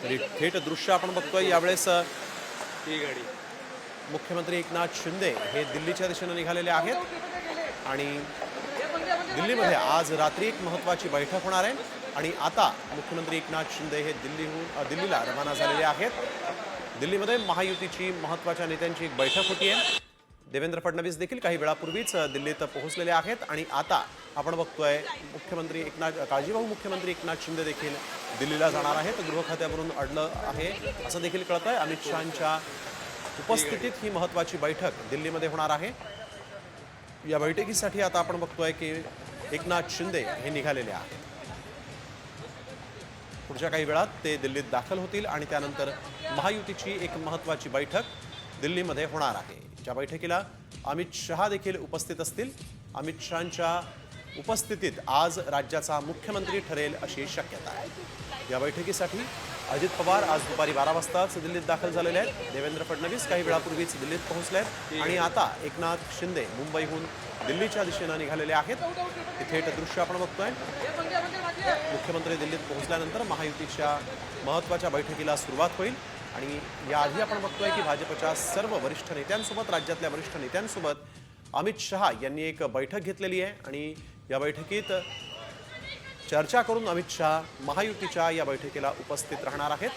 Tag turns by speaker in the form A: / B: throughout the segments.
A: तरी थेट दृश्य आपण बघतोय यावेळेस
B: ही गाडी
A: मुख्यमंत्री एकनाथ शिंदे हे दिल्लीच्या दिशेने निघालेले आहेत आणि दिल्लीमध्ये आज रात्री एक महत्त्वाची बैठक होणार आहे आणि आता मुख्यमंत्री एकनाथ शिंदे हे दिल्लीला रवाना झालेले आहेत। दिल्लीमध्ये महायुतीची महत्त्वाच्या नेत्यांची एक बैठक होती आहे। देवेंद्र फडणवीस देखील काही वेळापूर्वीच दिल्लीत पोहोचलेले आहेत आणि आता आपण बघतोय काळजीवाहू मुख्यमंत्री एकनाथ शिंदे देखील दिल्लीला जाणार आहेत। गृह खात्यावरून अडलं आहे असं देखील कळत आहे। अमित शहांच्या उपस्थितीत ही महत्त्वाची बैठक दिल्लीमध्ये होणार आहे। या बैठकीसाठी आता आपण बघतोय की एकनाथ शिंदे हे निघालेले आहेत। पुढच्या काही वेळात ते दिल्लीत दाखल होतील आणि त्यानंतर महायुतीची एक महत्त्वाची बैठक दिल्लीमध्ये होणार आहे। या बैठकीला अमित शहा देखील उपस्थित असतील। अमित शहांच्या उपस्थितीत आज राज्याचा मुख्यमंत्री ठरेल अशी शक्यता आहे। या बैठकीसाठी अजित पवार आज दुपारी 12 वाजताच दिल्लीत दाखल झालेले आहेत। देवेंद्र फडणवीस काही वेळापूर्वीच दिल्लीत पोहोचले आहेत आणि आता एकनाथ शिंदे मुंबईहून दिल्लीच्या दिशेने निघालेले आहेत। हे थेट दृश्य आपण बघतोय। मुख्यमंत्री दिल्लीत पोहोचल्यानंतर महायुतीच्या महत्त्वाच्या बैठकीला सुरुवात होईल आणि याआधी आपण बघतोय की भाजपच्या सर्व वरिष्ठ नेत्यांसोबत राज्यातल्या वरिष्ठ नेत्यांसोबत अमित शहा यांनी एक बैठक घेतलेली आहे आणि या बैठकीत चर्चा करून अमित शहा महायुतीच्या या बैठकीला उपस्थित राहणार आहेत।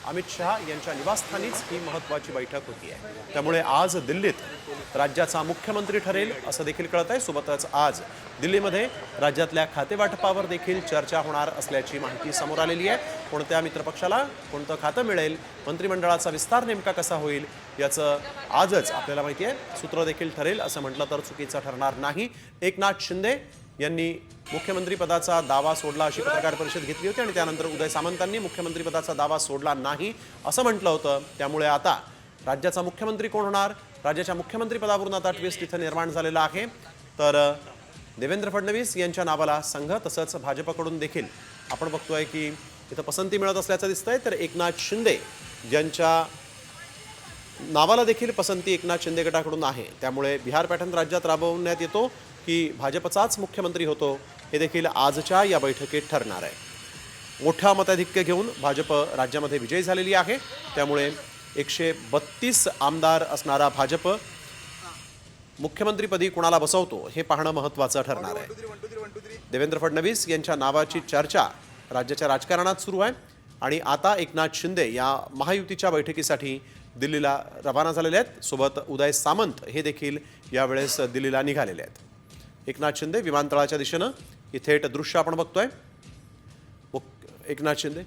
A: अमित शहा यांच्या निवासस्थानीच ही महत्त्वाची बैठक होती आहे। त्यामुळे आज दिल्लीत राज्याचा मुख्यमंत्री ठरेल असं देखील कळत आहे। सोबतच आज दिल्लीमध्ये राज्यातल्या खातेवाटपावर देखील चर्चा होणार असल्याची माहिती समोर आलेली आहे। कोणत्या मित्रपक्षाला कोणतं खातं मिळेल, मंत्रिमंडळाचा विस्तार नेमका कसा होईल याचं आजच आपल्याला माहिती आहे। सूत्र देखील ठरेल असं म्हटलं तर चुकीचं ठरणार नाही। एकनाथ शिंदे यांनी मुख्यमंत्री पदाचा दावा सोडला अशी पत्रकार परिषद घेतली होती आणि त्यानंतर उदय सामंतांनी मुख्यमंत्री पदाचा दावा सोडला नाही असं म्हटलं होतं। त्यामुळे आता राज्याचा मुख्यमंत्री कोण होणार, राज्याच्या मुख्यमंत्री पदावरून आता ट्विस्ट इथं निर्माण झालेला आहे। तर देवेंद्र फडणवीस यांच्या नावाला संघ तसंच भाजपकडून देखील आपण बघतोय की इथं पसंती मिळत असल्याचं दिसतंय। तर एकनाथ शिंदे यांच्या नावाला देखील पसंती एकनाथ शिंदे गटाकडून आहे। त्यामुळे बिहार पॅटर्न राज्यात राबवण्यात येतो की भाजपचाच मुख्यमंत्री होतो हे देखील आजच्या या बैठकीत ठरणार आहे। मोठा मताधिक्य घेऊन भाजप राज्यामध्ये विजयी झालेली आहे। त्यामुळे 132 आमदार असणारा भाजप मुख्यमंत्रीपदी कुणाला बसवतो हे पाहणं महत्त्वाचं ठरणार आहे। देवेंद्र फडणवीस यांच्या नावाची चर्चा राज्याच्या राजकारणात सुरू आहे आणि आता एकनाथ शिंदे या महायुतीच्या बैठकीसाठी दिल्लीला रवाना झालेले आहेत। सोबत उदय सामंत हे देखील यावेळेस दिल्लीला निघालेले आहेत। एकनाथ शिंदे विमानतळाच्या दिशेनं ही थेट दृश्य आपण बघतोय। एकनाथ शिंदे